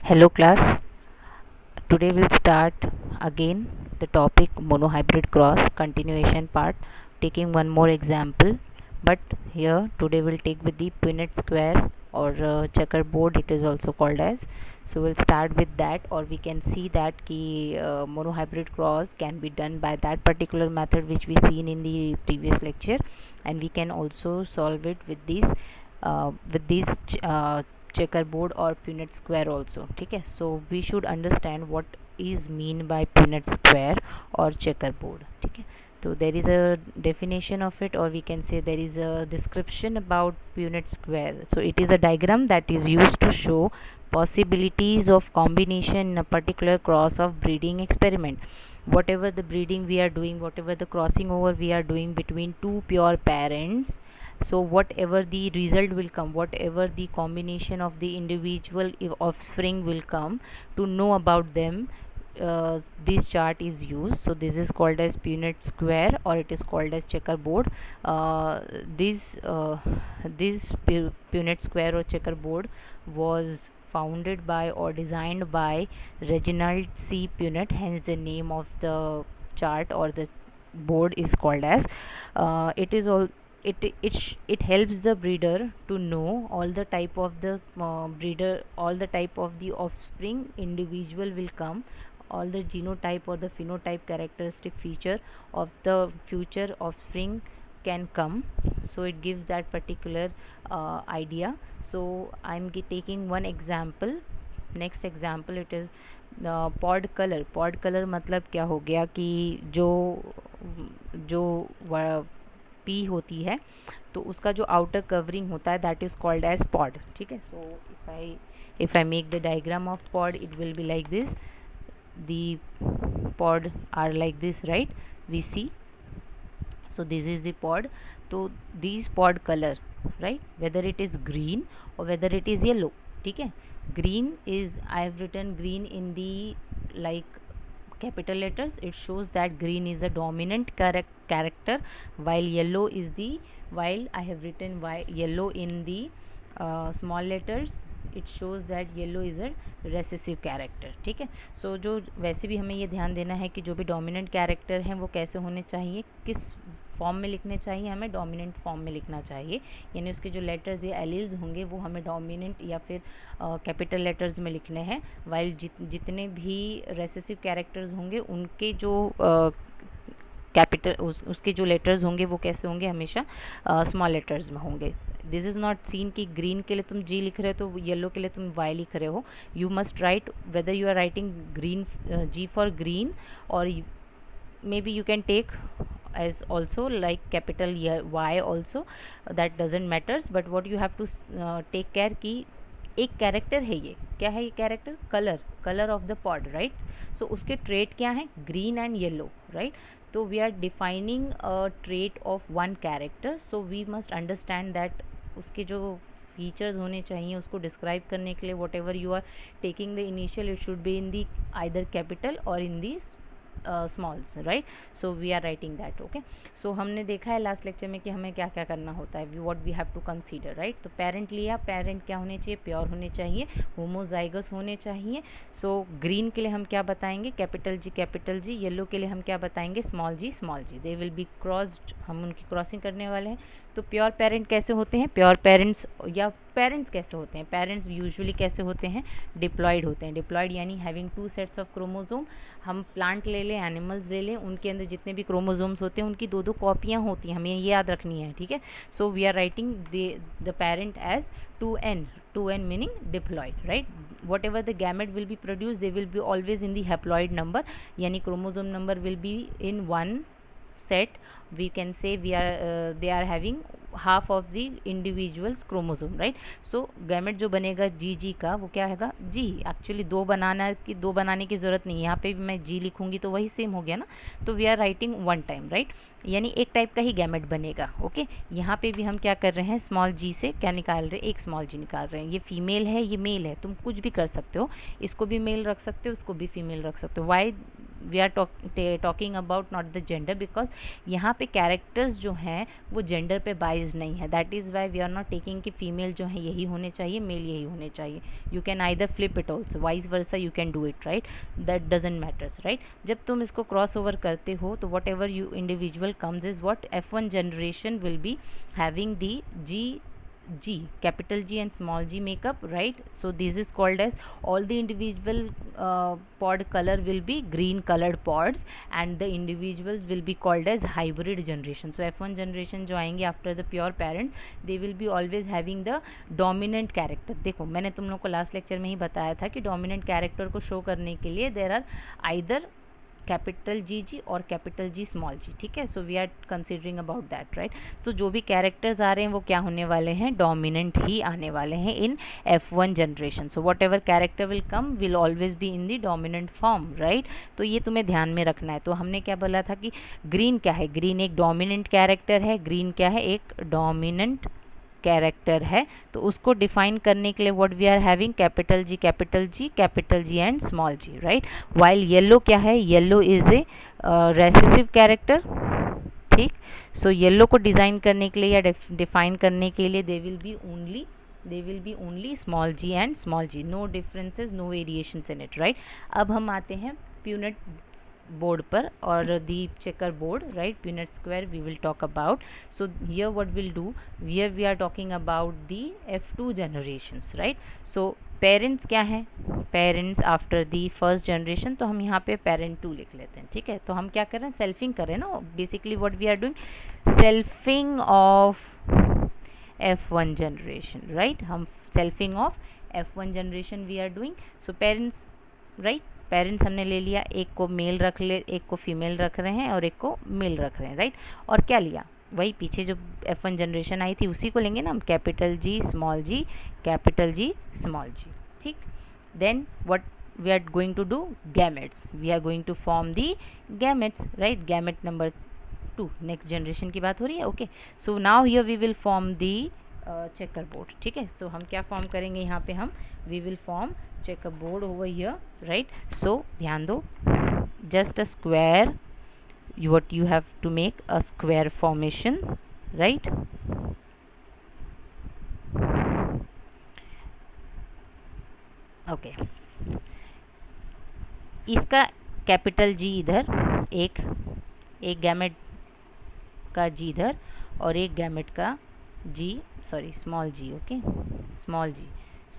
Hello class, today we'll start again the topic monohybrid cross continuation part, taking one more example, but here today we'll take with the Punnett square or checkerboard it is also called as. So we'll start with that, or we can see that ki monohybrid cross can be done by that particular method which we seen in the previous lecture, and we can also solve it with these checkerboard और Punnett square also. ठीक है, so we should understand what is mean by Punnett square or checkerboard. ठीक है, so there is a definition of it, or we can say there is a description about Punnett square. So it is a diagram that is used to show possibilities of combination in a particular cross of breeding experiment. Whatever the breeding we are doing, whatever the crossing over we are doing between two pure parents, so whatever the result will come, whatever the combination of the individual offspring will come, to know about them, this chart is used. So this is called as Punnett square, or it is called as checkerboard. This Punnett square or checkerboard was founded by or designed by Reginald C. Punnett, hence the name of the chart or the board is called as. It is all it helps the breeder to know all the type of the breeder, all the type of the offspring individual will come, all the genotype or the phenotype characteristic feature of the future offspring can come. So it gives that particular idea. So I'm taking one example. Next example it is pod colour. Pod colour मतलब क्या हो गया कि जो जो P होती है तो उसका जो आउटर कवरिंग होता है that is called as pod. ठीक है, so if I make the diagram of pod it will be like this. The pod are like this, right, we see. So this is the pod. So these pod color, right, whether it is green or whether it is yellow. ठीक है, green is, I have written green in the like capital letters. It shows that green is a dominant character, while yellow is the, while I have written yellow in the small letters, it shows that yellow is a recessive character. ठीक है, सो जो वैसे भी हमें ये ध्यान देना है कि जो भी डोमिनेंट कैरेक्टर हैं वो कैसे होने चाहिए, किस फॉर्म में लिखने चाहिए, हमें डोमिनेंट फॉर्म में लिखना चाहिए. यानी उसके जो लेटर्स या एलिल्स होंगे वो हमें डोमिनेंट या फिर कैपिटल लेटर्स में लिखने हैं. वाइल जितने भी रेसेसिव कैरेक्टर्स होंगे उनके जो कैपिटल उसके जो लेटर्स होंगे वो कैसे होंगे, हमेशा स्मॉल लेटर्स में होंगे. दिस इज़ नॉट सीन कि ग्रीन के लिए तुम जी लिख रहे हो तो येलो के लिए तुम वाई लिख रहे हो. You must write whether you are writing green, G for green, और maybe you can take as also like capital Y also, that doesn't matters, but what you have to take care कि एक character है, ये क्या है, ये character colour of the pod, right. So उसके trait क्या है, ग्रीन एंड येलो, राइट. तो we are defining a trait of one character, so we must understand that उसके जो फीचर्स होने चाहिए उसको डिस्क्राइब करने के लिए whatever you are taking the initial, it should be in the either capital और in the smalls, right. So we are writing that. Okay, so हमने देखा है लास्ट लेक्चर में कि हमें क्या क्या करना होता है, what we have to consider, right. तो पेरेंट लिया, पेरेंट क्या होने चाहिए, प्योर होने चाहिए, होमोजाइगस होने चाहिए. सो ग्रीन के लिए हम क्या बताएंगे, कैपिटल जी. येलो के लिए हम क्या बताएंगे, small G. They will be crossed, हम उनकी क्रॉसिंग करने वाले हैं. तो प्योर पेरेंट कैसे होते हैं, प्योर पेरेंट्स या पेरेंट्स कैसे होते हैं, पेरेंट्स यूजुअली कैसे होते हैं, डिप्लॉयड होते हैं. डिप्लॉयड यानी having two sets of chromosome. हम प्लांट ले लें, एनिमल्स ले लें, उनके अंदर जितने भी क्रोमोजोम्स होते हैं उनकी दो कॉपियाँ होती हैं, हमें ये याद रखनी है. ठीक है, so we are writing the parent as 2n meaning diploid, right. Whatever the gamete will be produced, they will be always in the haploid number, यानी chromosome number will be in one set. We can say they are having half of the individuals chromosome, right. So gamete जो बनेगा जी का वो क्या हैगा, जी. Actually दो बनाने की ज़रूरत नहीं है, यहाँ पे भी मैं जी लिखूँगी तो वही सेम हो गया ना. तो we are writing one time, right. यानी एक टाइप का ही गैमेट बनेगा. ओके, यहाँ पे भी हम क्या कर रहे हैं, स्मॉल जी से क्या निकाल रहे हैं, एक स्मॉल जी निकाल रहे हैं. ये फीमेल है, ये मेल है, तुम कुछ भी कर सकते हो, इसको भी मेल रख सकते हो, इसको भी फीमेल रख सकते हो. Why we are talking about not the gender, because यहाँ पे कैरेक्टर्स जो हैं वो जेंडर पे बाइज नहीं है. That is why we are not taking कि फीमेल जो है यही होने चाहिए, मेल यही होने चाहिए. You can either flip it also, vice versa you can do it, right. That doesn't matters, right. जब तुम इसको क्रॉस ओवर करते हो तो whatever you individual comes is what F1 generation will be having the capital G and small g makeup, right. So this is called as, all the individual pod color will be green colored pods and the individuals will be called as hybrid generation. So F1 generation जो आएंगे after the pure parents, they will be always having the dominant character. देखो मैंने तुम लोग को last lecture में ही बताया था कि डोमिनेंट कैरेक्टर को शो करने के लिए there are either capital G G और कैपिटल जी स्मॉल जी, ठीक है. So we are considering about that, right. तो जो भी कैरेक्टर्स आ रहे हैं वो क्या होने वाले हैं, डोमिनेंट ही आने वाले हैं इन F1 generation. So what ever character will come will always be in the dominant form, right. तो ये तुम्हें ध्यान में रखना है. तो हमने क्या बोला था कि ग्रीन क्या है, ग्रीन एक डोमिनेंट कैरेक्टर है. ग्रीन क्या है, एक डोमिनेंट कैरेक्टर है. तो उसको डिफाइन करने के लिए what we are having, capital G and small G, right. While yellow क्या है, yellow is a recessive character, ठीक. सो येलो को डिज़ाइन करने के लिए या डिफाइन करने के लिए they will be only small G and small G, no differences, no variations in it, right. अब हम आते हैं प्यूनेट board पर or the checker board, right. Punnett square we will talk about. So here what we'll do, here we are talking about the F2 generations, right. So parents क्या है, parents after the first generation. तो हम यहाँ पे parent 2 लिख लेते हैं, ठीक है. तो हम क्या कर रहे हैं, सेल्फिंग कर रहे हैं ना. Basically what we are doing, selfing of F1 generation, right. हम selfing of F1 generation we are doing. So parents, right. Parents हमने ले लिया, एक को मेल रख ले, एक को फीमेल रख रहे हैं और एक को मेल रख रहे हैं, राइट. और क्या लिया, वही पीछे जो F1 जनरेशन आई थी उसी को लेंगे ना हम, capital G small G, capital G small G, ठीक. Then what we are going to do, gametes. We are going to form the gametes, right. Gamete number 2, next generation की बात हो रही है, okay. So now here we will form the checker board, ठीक है. सो हम क्या फॉर्म करेंगे यहाँ पे, हम we will form checker board over here, right. So ध्यान दो, just a square, what you have to make a square formation, right. okay, इसका कैपिटल जी इधर, एक गैमेट का जी इधर और एक गैमेट का G, sorry small G, okay, small G.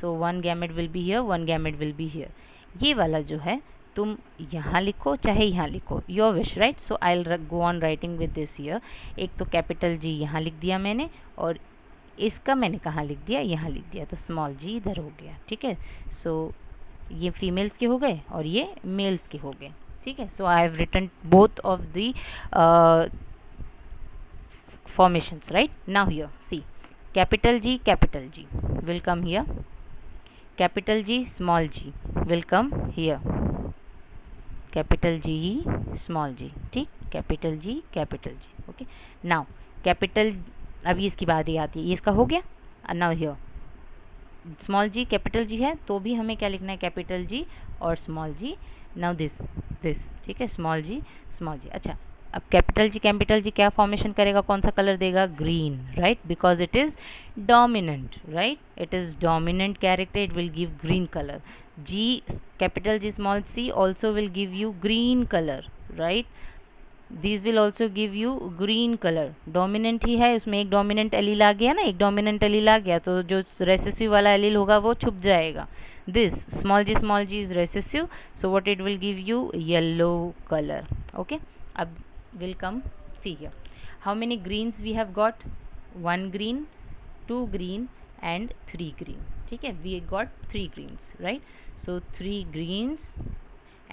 So one gamete will be here, one gamete will be here. ये वाला जो है तुम यहाँ लिखो चाहे यहाँ लिखो, your wish, right. So I will go on writing with this here. एक तो कैपिटल जी यहाँ लिख दिया मैंने और इसका मैंने कहाँ लिख दिया, यहाँ लिख दिया. तो स्मॉल जी इधर हो गया, ठीक है. सो ये फीमेल्स के हो गए और ये मेल्स के हो गए, ठीक है. So I have written both of the formations, right. Now here see, capital G will come here, capital G small g will come here, capital G small g, ठीक. capital G, okay. Now capital, अभी इसकी बात ही आती है, ये इसका हो गया. now here small G capital G है तो भी हमें क्या लिखना है, कैपिटल जी और स्मॉल जी. नाउ दिस, ठीक है, स्मॉल जी. अच्छा, अब कैपिटल जी क्या फॉर्मेशन करेगा, कौन सा कलर देगा, green, right. Because it is dominant, right. It is dominant character, it will give green colour. G capital G small C also will give you green colour, right. This will also give you green colour. Dominant ही है, उसमें एक dominant allele आ गया ना, एक dominant allele आ गया तो जो रेसेसिव वाला एलील होगा वो छुप जाएगा. This small G is recessive, so what it will give you, yellow colour, okay. अब will come, see here how many greens we have got, 1 green, 2 green and 3 green, ठीक है. we got 3 greens, right. so 3 greens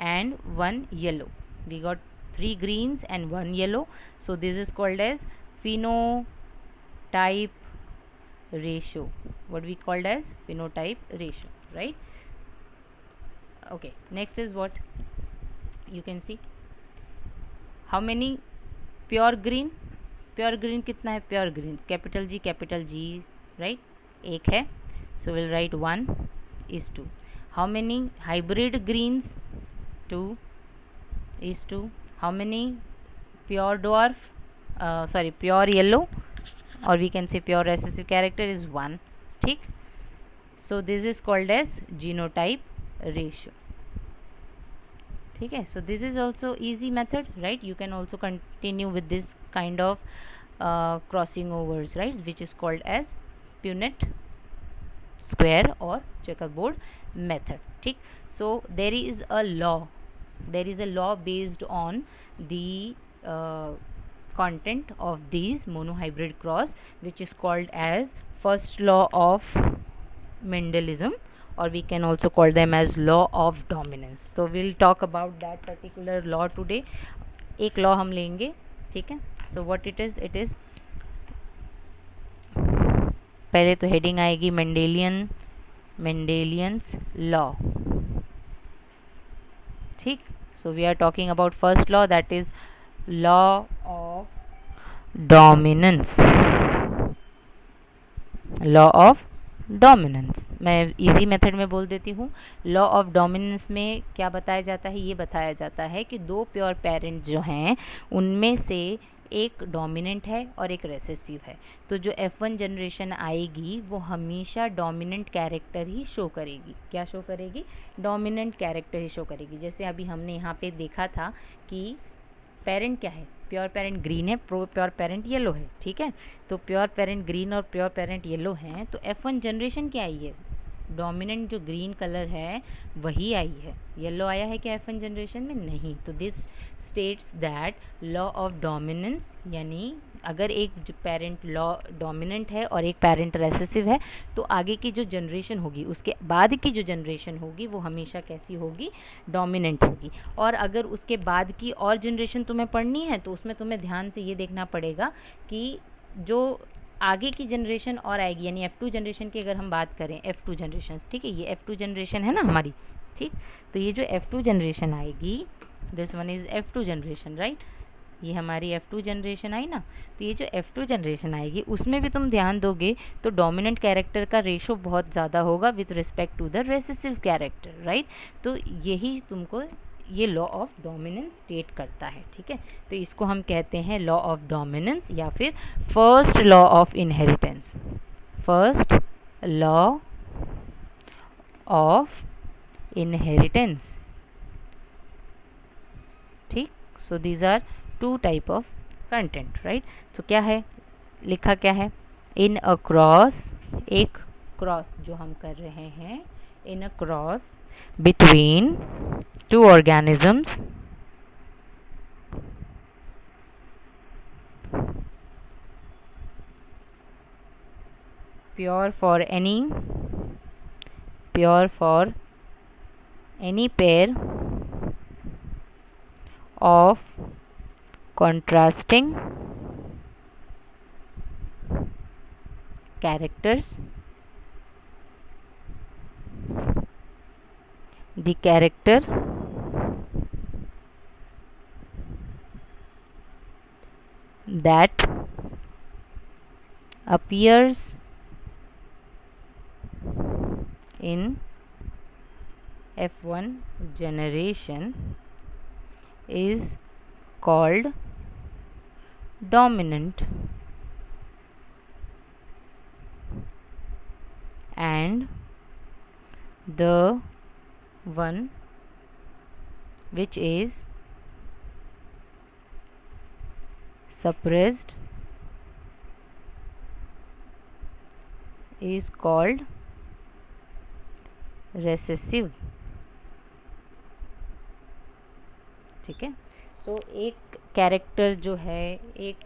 and 1 yellow, we got 3 greens and 1 yellow. so this is called as phenotype ratio, what we called as phenotype ratio, right. okay, next is what you can see, how many pure green कितना है, pure green capital G, right, एक है. So will write 1:2. How many hybrid greens, 2, is to how many pure dwarf, pure yellow, or we can say pure recessive character is 1. ठीक, so this is called as genotype ratio. ठीक है, so this is also easy method, right? You can also continue with this kind of crossing overs, right, which is called as Punnett square or checkerboard method. ठीक, so there is a law based on the content of these monohybrid cross, which is called as first law of Mendelism, or we can also call them as law of dominance. So we'll talk about that particular law today. एक law हम लेंगे, ठीक है. So what it is पहले तो heading आएगी मेंडेलियंस law. ठीक, so we are talking about first law, that is law of dominance. Law of dominance मैं इजी मेथड में बोल देती हूँ. लॉ ऑफ डोमिनेंस में क्या बताया जाता है? ये बताया जाता है कि दो प्योर पेरेंट जो हैं उनमें से एक डोमिनेंट है और एक रेसेसिव है, तो जो F1 जनरेशन आएगी वो हमेशा डोमिनेंट कैरेक्टर ही शो करेगी. क्या शो करेगी? डोमिनेंट कैरेक्टर ही शो करेगी. जैसे अभी हमने यहाँ पे देखा था कि पेरेंट क्या है, प्योर पेरेंट ग्रीन है, प्योर पेरेंट येलो है. ठीक है, तो प्योर पेरेंट ग्रीन और प्योर पेरेंट येलो हैं, तो F1 जनरेशन क्या आई है? डोमिनेंट जो ग्रीन कलर है वही आई है. येलो आया है क्या F1 जनरेशन में? नहीं. तो this states that law of dominance, यानी अगर एक पेरेंट लॉ डोमिनेंट है और एक पेरेंट रेसेसिव है, तो आगे की जो जनरेशन होगी, उसके बाद की जो जनरेशन होगी वो हमेशा कैसी होगी? डोमिनेंट होगी. और अगर उसके बाद की और जनरेशन तुम्हें पढ़नी है तो उसमें तुम्हें ध्यान से ये देखना पड़ेगा कि जो आगे की जनरेशन और आएगी, यानी F2 जनरेशन की अगर हम बात करें, F2 जनरेशन, ठीक है, ये F2 जनरेशन है ना हमारी. ठीक, तो ये जो F2 जनरेशन आएगी, this one is F2 generation, right. ये हमारी F2 जनरेशन आई ना, तो ये जो F2 जनरेशन आएगी उसमें भी तुम ध्यान दोगे तो डोमिनेंट कैरेक्टर का रेशो बहुत ज़्यादा होगा with respect to the recessive character, right. तो यही तुमको ये लॉ ऑफ डोमिनेंस स्टेट करता है. ठीक है, तो इसको हम कहते हैं लॉ ऑफ डोमिनेंस या फिर first law of inheritance. First law of inheritance. ठीक, so these are two type of content, right. तो क्या है, लिखा क्या है? इन अ क्रॉस, एक क्रॉस जो हम कर रहे हैं, in a cross between two organisms pure for any pair of contrasting characters, the character that appears in F1 generation is called dominant, and the one which is suppressed is called recessive. ठीक है, सो एक character जो है, एक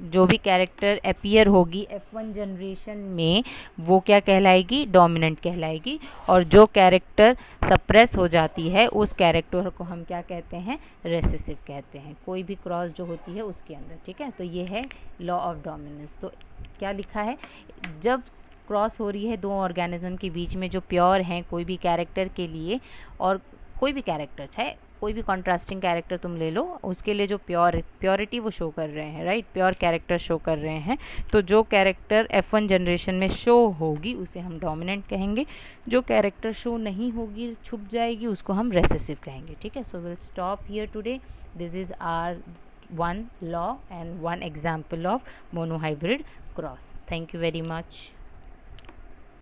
जो भी character appear होगी F1 generation में वो क्या कहलाएगी? डोमिनेंट कहलाएगी. और जो कैरेक्टर सप्रेस हो जाती है उस कैरेक्टर को हम क्या कहते हैं? रेसेसिव कहते हैं, कोई भी क्रॉस जो होती है उसके अंदर. ठीक है, तो ये है लॉ ऑफ डोमिनेंस. तो क्या लिखा है? जब क्रॉस हो रही है दो ऑर्गेनिज्म के बीच में जो प्योर हैं कोई भी कैरेक्टर के लिए, और कोई भी कैरेक्टर चाहे कोई भी कॉन्ट्रास्टिंग कैरेक्टर तुम ले लो, उसके लिए जो प्योरिटी वो शो कर रहे हैं, राइट, प्योर कैरेक्टर शो कर रहे हैं। तो जो कैरेक्टर F1 जनरेशन में शो होगी उसे हम डोमिनेंट कहेंगे, जो कैरेक्टर शो नहीं होगी, छुप जाएगी, उसको हम रेसेसिव कहेंगे। ठीक है, so will stop here today. This is our one law and one example of monohybrid cross. Thank you very much.